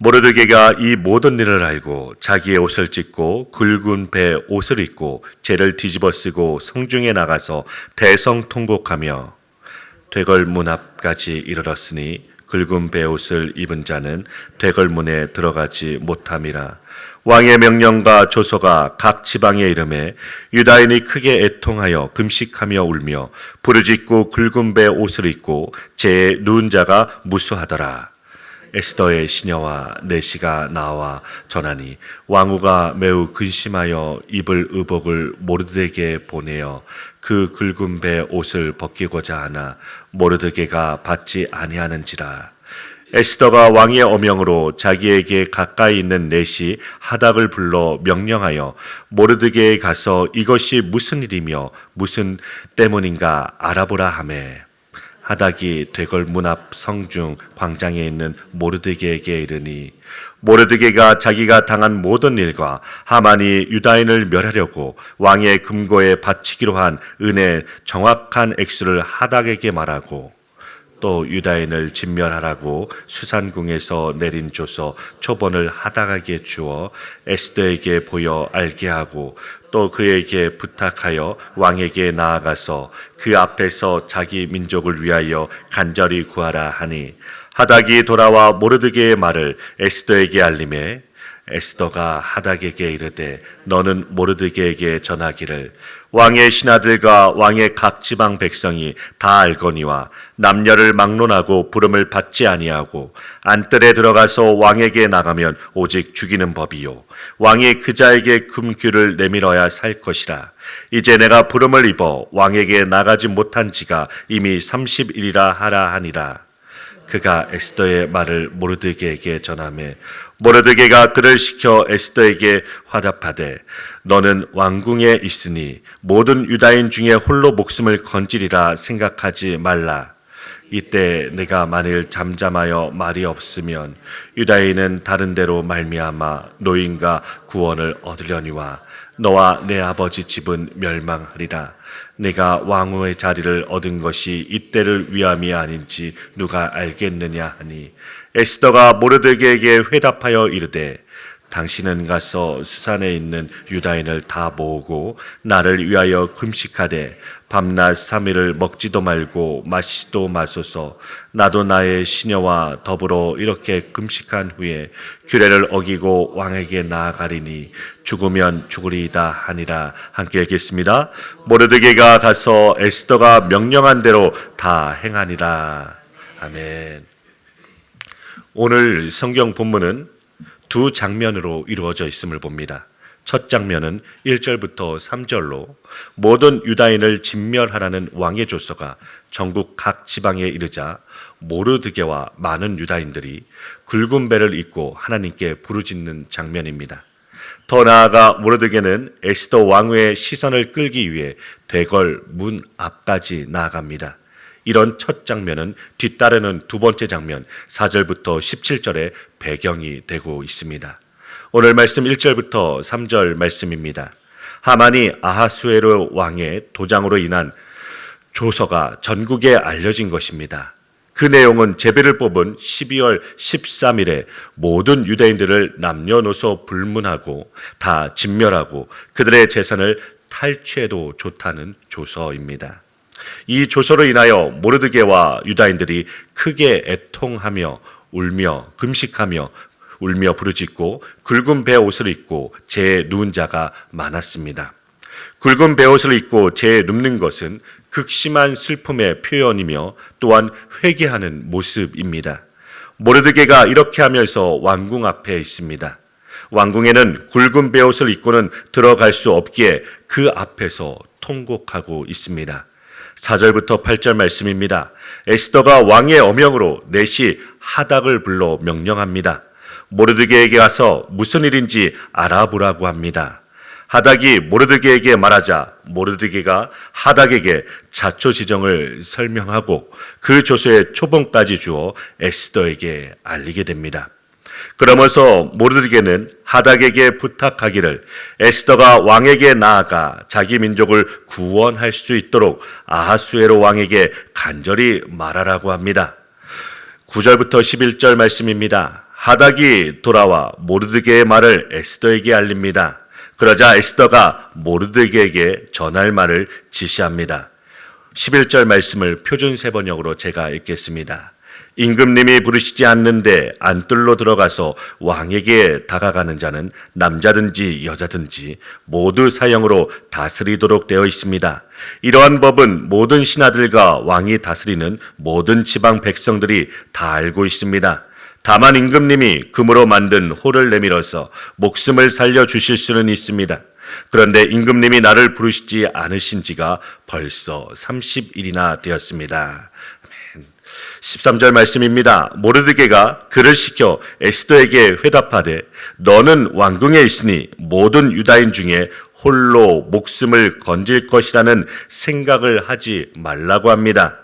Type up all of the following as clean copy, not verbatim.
모르드게가 이 모든 일을 알고 자기의 옷을 찢고 굵은 배 옷을 입고 재를 뒤집어 쓰고 성중에 나가서 대성통곡하며 되걸문 앞까지 이르렀으니 굵은 배 옷을 입은 자는 되걸문에 들어가지 못함이라. 왕의 명령과 조서가 각 지방에 이름에 유다인이 크게 애통하여 금식하며 울며 부르짖고 굵은 배 옷을 입고 재에 누운 자가 무수하더라. 에스더의 시녀와 내시가 나와 전하니 왕후가 매우 근심하여 입을 의복을 모르드게에게 보내어 그 굵은 배 옷을 벗기고자 하나 모르드게가 받지 아니하는지라. 에스더가 왕의 어명으로 자기에게 가까이 있는 내시 하닥을 불러 명령하여 모르드게에 가서 이것이 무슨 일이며 무슨 때문인가 알아보라 하매 하닥이 되걸문 앞 성중 광장에 있는 모르드게에게 이르니 모르드게가 자기가 당한 모든 일과 하만이 유다인을 멸하려고 왕의 금고에 바치기로 한 은혜의 정확한 액수를 하닥에게 말하고 또 유다인을 진멸하라고 수산궁에서 내린 조서 초본을 하닥에게 주어 에스더에게 보여 알게 하고 또 그에게 부탁하여 왕에게 나아가서 그 앞에서 자기 민족을 위하여 간절히 구하라 하니 하닥이 돌아와 모르드게의 말을 에스더에게 알림해 에스더가 하닥에게 이르되 너는 모르드게에게 전하기를 왕의 신하들과 왕의 각 지방 백성이 다 알거니와 남녀를 막론하고 부름을 받지 아니하고 안뜰에 들어가서 왕에게 나가면 오직 죽이는 법이요 왕이 그자에게 금규를 내밀어야 살 것이라. 이제 내가 부름을 입어 왕에게 나가지 못한 지가 이미 30일이라 하라 하니라. 그가 에스더의 말을 모르드게에게 전하매 모르드게가 그를 시켜 에스더에게 화답하되 너는 왕궁에 있으니 모든 유다인 중에 홀로 목숨을 건지리라 생각하지 말라. 이때 내가 만일 잠잠하여 말이 없으면 유다인은 다른 데로 말미암아 노인과 구원을 얻으려니와 너와 내 아버지 집은 멸망하리라. 내가 왕후의 자리를 얻은 것이 이때를 위함이 아닌지 누가 알겠느냐 하니 에스더가 모르드게에게 회답하여 이르되 당신은 가서 수산에 있는 유다인을 다 모으고 나를 위하여 금식하되 밤낮 3일을 먹지도 말고 마시도 마소서. 나도 나의 시녀와 더불어 이렇게 금식한 후에 규례를 어기고 왕에게 나아가리니 죽으면 죽으리이다 하니라. 함께 읽겠습니다. 모르드게가 가서 에스더가 명령한 대로 다 행하니라. 아멘. 오늘 성경 본문은 두 장면으로 이루어져 있음을 봅니다. 첫 장면은 1절부터 3절로 모든 유다인을 진멸하라는 왕의 조서가 전국 각 지방에 이르자 모르드게와 많은 유다인들이 굵은 배를 입고 하나님께 부르짖는 장면입니다. 더 나아가 모르드게는 에스더 왕후의 시선을 끌기 위해 대궐 문 앞까지 나아갑니다. 이런 첫 장면은 뒤따르는 두 번째 장면 4절부터 17절의 배경이 되고 있습니다. 오늘 말씀 1절부터 3절 말씀입니다. 하만이 아하수에로 왕의 도장으로 인한 조서가 전국에 알려진 것입니다. 그 내용은 제비를 뽑은 12월 13일에 모든 유대인들을 남녀노소 불문하고 다 진멸하고 그들의 재산을 탈취해도 좋다는 조서입니다. 이 조서로 인하여 모르드게와 유다인들이 크게 애통하며 울며 금식하며 울며 부르짖고 굵은 배 옷을 입고 재에 누운 자가 많았습니다. 굵은 배 옷을 입고 재에 눕는 것은 극심한 슬픔의 표현이며 또한 회개하는 모습입니다. 모르드게가 이렇게 하면서 왕궁 앞에 있습니다. 왕궁에는 굵은 배 옷을 입고는 들어갈 수 없기에 그 앞에서 통곡하고 있습니다. 4절부터 8절 말씀입니다. 에스더가 왕의 어명으로 내시 하닥을 불러 명령합니다. 모르드게에게 가서 무슨 일인지 알아보라고 합니다. 하닥이 모르드게에게 말하자 모르드게가 하닥에게 자초지정을 설명하고 그 조서의 초본까지 주어 에스더에게 알리게 됩니다. 그러면서 모르드게는 하닥에게 부탁하기를 에스더가 왕에게 나아가 자기 민족을 구원할 수 있도록 아하수에로 왕에게 간절히 말하라고 합니다. 9절부터 11절 말씀입니다. 하닥이 돌아와 모르드게의 말을 에스더에게 알립니다. 그러자 에스더가 모르드게에게 전할 말을 지시합니다. 11절 말씀을 표준세 번역으로 제가 읽겠습니다. 임금님이 부르시지 않는데 안뜰로 들어가서 왕에게 다가가는 자는 남자든지 여자든지 모두 사형으로 다스리도록 되어 있습니다. 이러한 법은 모든 신하들과 왕이 다스리는 모든 지방 백성들이 다 알고 있습니다. 다만 임금님이 금으로 만든 호를 내밀어서 목숨을 살려주실 수는 있습니다. 그런데 임금님이 나를 부르시지 않으신 지가 벌써 30일이나 되었습니다. 13절 말씀입니다. 모르드게가 그를 시켜 에스더에게 회답하되 너는 왕궁에 있으니 모든 유다인 중에 홀로 목숨을 건질 것이라는 생각을 하지 말라고 합니다.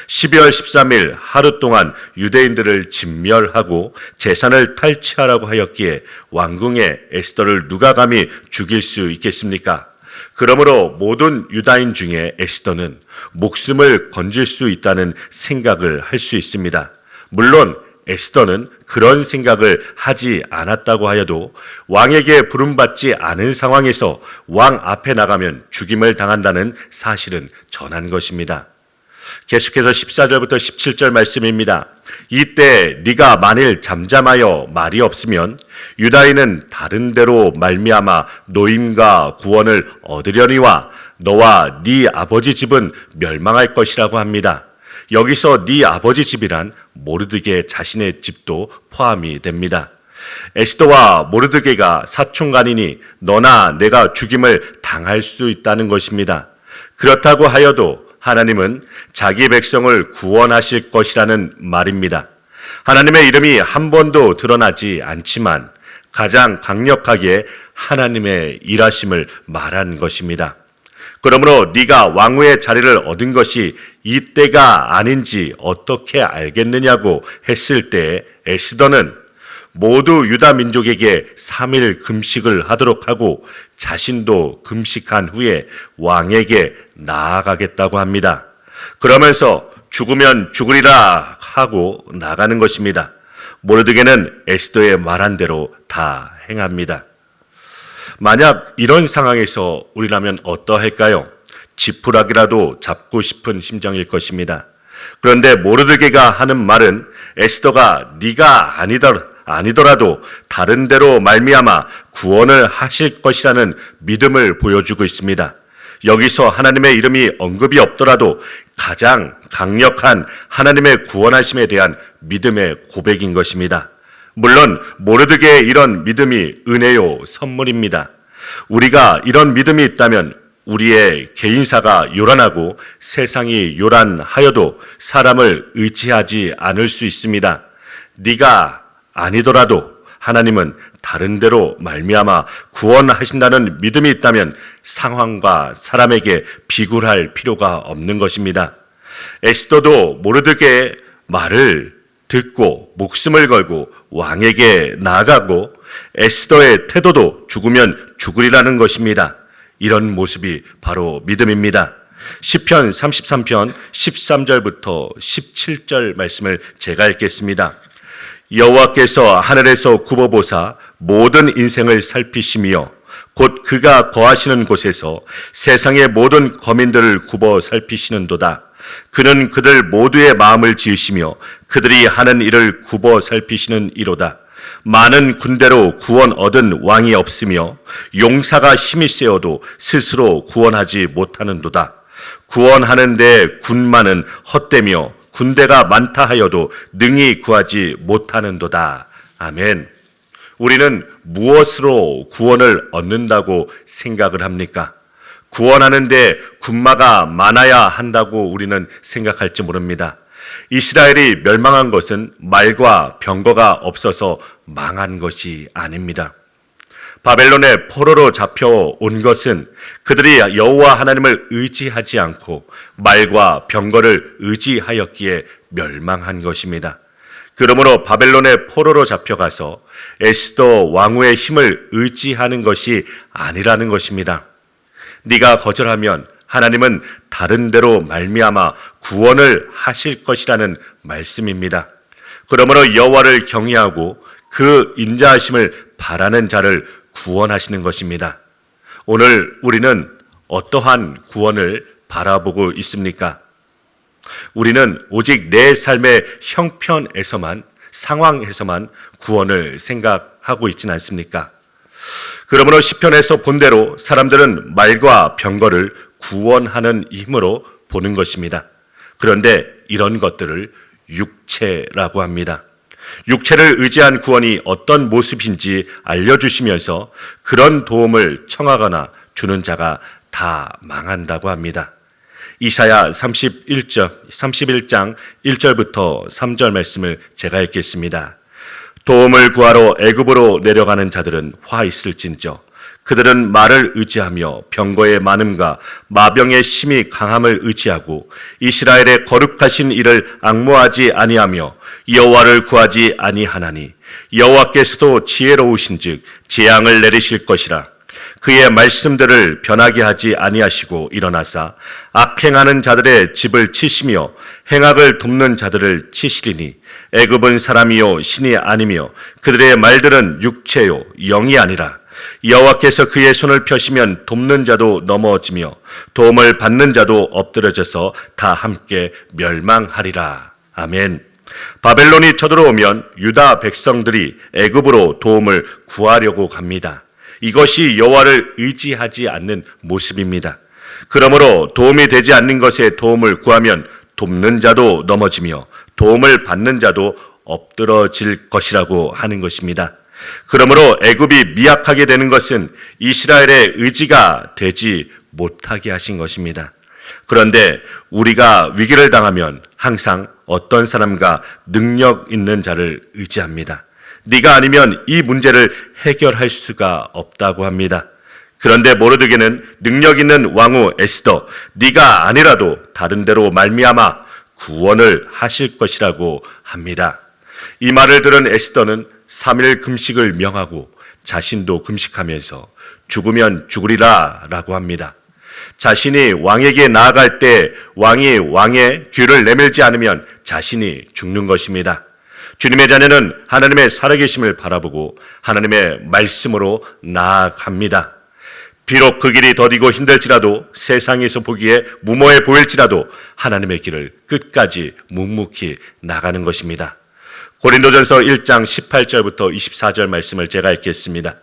12월 13일 하루 동안 유대인들을 진멸하고 재산을 탈취하라고 하였기에 왕궁에 에스더를 누가 감히 죽일 수 있겠습니까? 그러므로 모든 유다인 중에 에스더는 목숨을 건질 수 있다는 생각을 할 수 있습니다. 물론 에스더는 그런 생각을 하지 않았다고 하여도 왕에게 부름받지 않은 상황에서 왕 앞에 나가면 죽임을 당한다는 사실은 전한 것입니다. 계속해서 14절부터 17절 말씀입니다. 이때 네가 만일 잠잠하여 말이 없으면 유다인은 다른 데로 말미암아 노임과 구원을 얻으려니와 너와 네 아버지 집은 멸망할 것이라고 합니다. 여기서 네 아버지 집이란 모르드게 자신의 집도 포함이 됩니다. 에스더와 모르드게가 사촌간이니 너나 내가 죽임을 당할 수 있다는 것입니다. 그렇다고 하여도 하나님은 자기 백성을 구원하실 것이라는 말입니다. 하나님의 이름이 한 번도 드러나지 않지만 가장 강력하게 하나님의 일하심을 말한 것입니다. 그러므로 네가 왕후의 자리를 얻은 것이 이때가 아닌지 어떻게 알겠느냐고 했을 때 에스더는 모두 유다 민족에게 3일 금식을 하도록 하고 자신도 금식한 후에 왕에게 나아가겠다고 합니다. 그러면서 죽으면 죽으리라 하고 나가는 것입니다. 모르드게는 에스더의 말한 대로 다 행합니다. 만약 이런 상황에서 우리라면 어떠할까요? 지푸라기라도 잡고 싶은 심정일 것입니다. 그런데 모르드게가 하는 말은 에스더가 네가 아니더라도 다른 데로 말미암아 구원을 하실 것이라는 믿음을 보여주고 있습니다. 여기서 하나님의 이름이 언급이 없더라도 가장 강력한 하나님의 구원하심에 대한 믿음의 고백인 것입니다. 물론 모르드게의 이런 믿음이 은혜요 선물입니다. 우리가 이런 믿음이 있다면 우리의 개인사가 요란하고 세상이 요란하여도 사람을 의지하지 않을 수 있습니다. 네가 아니더라도 하나님은 다른 데로 말미암아 구원하신다는 믿음이 있다면 상황과 사람에게 비굴할 필요가 없는 것입니다. 에스더도 모르드게의 말을 듣고 목숨을 걸고 왕에게 나아가고 에스더의 태도도 죽으면 죽으리라는 것입니다. 이런 모습이 바로 믿음입니다. 시편 33편 13절부터 17절 말씀을 제가 읽겠습니다. 여호와께서 하늘에서 굽어보사 모든 인생을 살피시며 곧 그가 거하시는 곳에서 세상의 모든 거민들을 굽어 살피시는도다. 그는 그들 모두의 마음을 지으시며 그들이 하는 일을 굽어 살피시는 이로다. 많은 군대로 구원 얻은 왕이 없으며 용사가 힘이 세어도 스스로 구원하지 못하는도다. 구원하는데 군만은 헛되며 군대가 많다 하여도 능히 구하지 못하는도다. 아멘. 우리는 무엇으로 구원을 얻는다고 생각을 합니까? 구원하는데 군마가 많아야 한다고 우리는 생각할지 모릅니다. 이스라엘이 멸망한 것은 말과 병거가 없어서 망한 것이 아닙니다. 바벨론의 포로로 잡혀온 것은 그들이 여호와 하나님을 의지하지 않고 말과 병거를 의지하였기에 멸망한 것입니다. 그러므로 바벨론의 포로로 잡혀가서 에스더 왕후의 힘을 의지하는 것이 아니라는 것입니다. 네가 거절하면 하나님은 다른 데로 말미암아 구원을 하실 것이라는 말씀입니다. 그러므로 여호와를 경외하고 그 인자하심을 바라는 자를 구원하시는 것입니다. 오늘 우리는 어떠한 구원을 바라보고 있습니까? 우리는 오직 내 삶의 형편에서만, 상황에서만 구원을 생각하고 있지는 않습니까? 그러므로 시편에서 본대로 사람들은 말과 병거를 구원하는 힘으로 보는 것입니다. 그런데 이런 것들을 육체라고 합니다. 육체를 의지한 구원이 어떤 모습인지 알려주시면서 그런 도움을 청하거나 주는 자가 다 망한다고 합니다. 이사야 31장 1절부터 3절 말씀을 제가 읽겠습니다. 도움을 구하러 애굽으로 내려가는 자들은 화 있을진저 그들은 말을 의지하며 병거의 많음과 마병의 심히 강함을 의지하고 이스라엘의 거룩하신 이를 앙모하지 아니하며 여호와를 구하지 아니하나니 여호와께서도 지혜로우신즉 재앙을 내리실 것이라. 그의 말씀들을 변하게 하지 아니하시고 일어나사 악행하는 자들의 집을 치시며 행악을 돕는 자들을 치시리니 애굽은 사람이요 신이 아니며 그들의 말들은 육체요 영이 아니라. 여호와께서 그의 손을 펴시면 돕는 자도 넘어지며 도움을 받는 자도 엎드러져서 다 함께 멸망하리라. 아멘. 바벨론이 쳐들어오면 유다 백성들이 애굽으로 도움을 구하려고 갑니다. 이것이 여호와를 의지하지 않는 모습입니다. 그러므로 도움이 되지 않는 것에 도움을 구하면 돕는 자도 넘어지며 도움을 받는 자도 엎드러질 것이라고 하는 것입니다. 그러므로 애굽이 미약하게 되는 것은 이스라엘의 의지가 되지 못하게 하신 것입니다. 그런데 우리가 위기를 당하면 항상 어떤 사람과 능력 있는 자를 의지합니다. 네가 아니면 이 문제를 해결할 수가 없다고 합니다. 그런데 모르드게는 능력 있는 왕후 에스더, 네가 아니라도 다른 데로 말미암아 구원을 하실 것이라고 합니다. 이 말을 들은 에스더는 3일 금식을 명하고 자신도 금식하면서 죽으면 죽으리라 라고 합니다. 자신이 왕에게 나아갈 때 왕이 왕의 귀를 내밀지 않으면 자신이 죽는 것입니다. 주님의 자녀는 하나님의 살아계심을 바라보고 하나님의 말씀으로 나아갑니다. 비록 그 길이 더디고 힘들지라도 세상에서 보기에 무모해 보일지라도 하나님의 길을 끝까지 묵묵히 나가는 것입니다. 고린도전서 1장 18절부터 24절 말씀을 제가 읽겠습니다.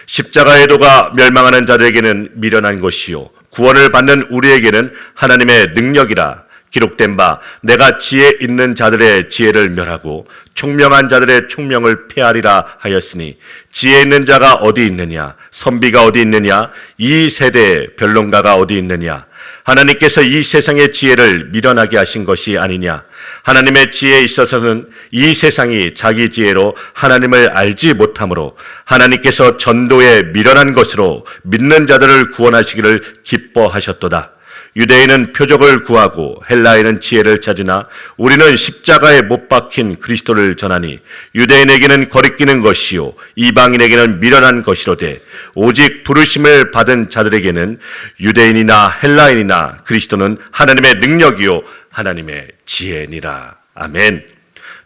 십자가의 도가 멸망하는 자들에게는 미련한 것이요 구원을 받는 우리에게는 하나님의 능력이라. 기록된 바 내가 지혜 있는 자들의 지혜를 멸하고 총명한 자들의 총명을 폐하리라 하였으니 지혜 있는 자가 어디 있느냐 선비가 어디 있느냐 이 세대의 변론가가 어디 있느냐. 하나님께서 이 세상의 지혜를 미련하게 하신 것이 아니냐. 하나님의 지혜에 있어서는 이 세상이 자기 지혜로 하나님을 알지 못하므로 하나님께서 전도에 미련한 것으로 믿는 자들을 구원하시기를 기뻐하셨도다. 유대인은 표적을 구하고 헬라인은 지혜를 찾으나 우리는 십자가에 못 박힌 그리스도를 전하니 유대인에게는 거리끼는 것이요 이방인에게는 미련한 것이로되 오직 부르심을 받은 자들에게는 유대인이나 헬라인이나 그리스도는 하나님의 능력이요 하나님의 지혜니라. 아멘.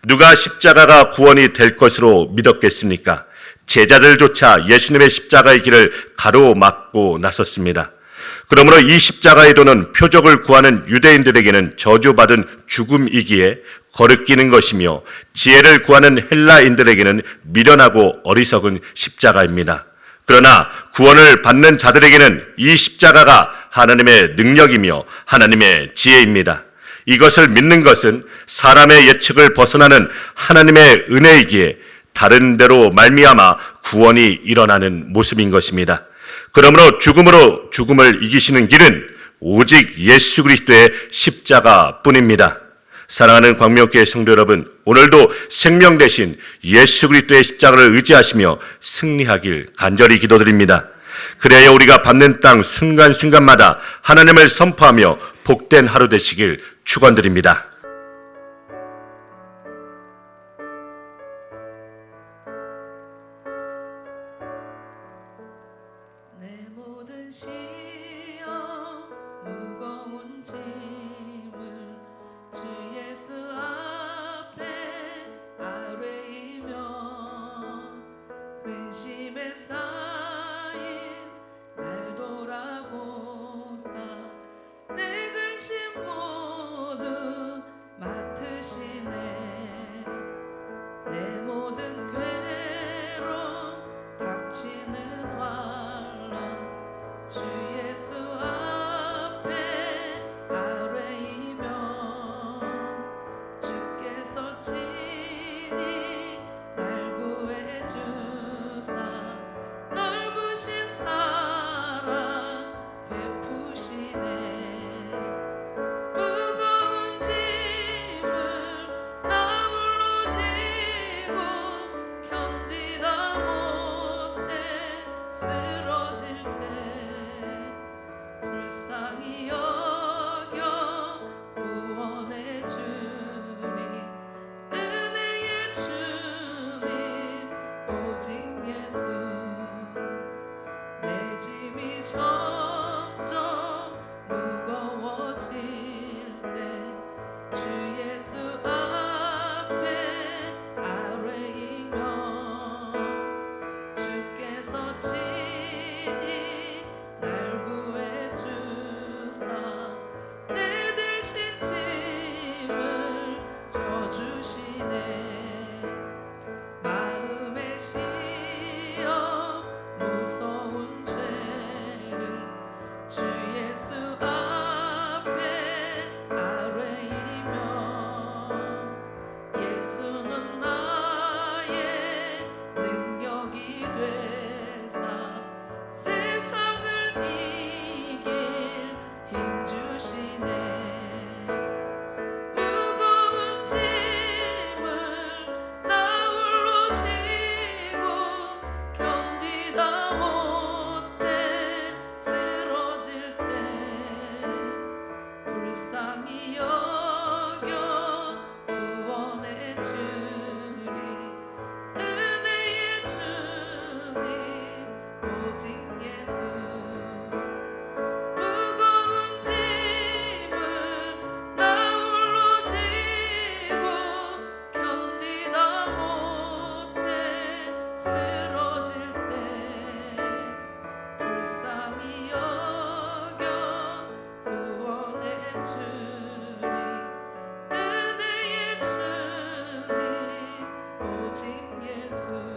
누가 십자가가 구원이 될 것으로 믿었겠습니까? 제자들조차 예수님의 십자가의 길을 가로막고 나섰습니다. 그러므로 이 십자가의 도는 표적을 구하는 유대인들에게는 저주받은 죽음이기에 거르끼는 것이며 지혜를 구하는 헬라인들에게는 미련하고 어리석은 십자가입니다. 그러나 구원을 받는 자들에게는 이 십자가가 하나님의 능력이며 하나님의 지혜입니다. 이것을 믿는 것은 사람의 예측을 벗어나는 하나님의 은혜이기에 다른 데로 말미암아 구원이 일어나는 모습인 것입니다. 그러므로 죽음을 이기시는 길은 오직 예수 그리스도의 십자가뿐입니다. 사랑하는 광명교회 성도 여러분, 오늘도 생명 대신 예수 그리스도의 십자가를 의지하시며 승리하길 간절히 기도드립니다. 그래야 우리가 받는 땅 순간순간마다 하나님을 선포하며 복된 하루 되시길 축원드립니다. 내 모든 시험 무거운 짐을 주 예수 앞에 아뢰이며 오직 예수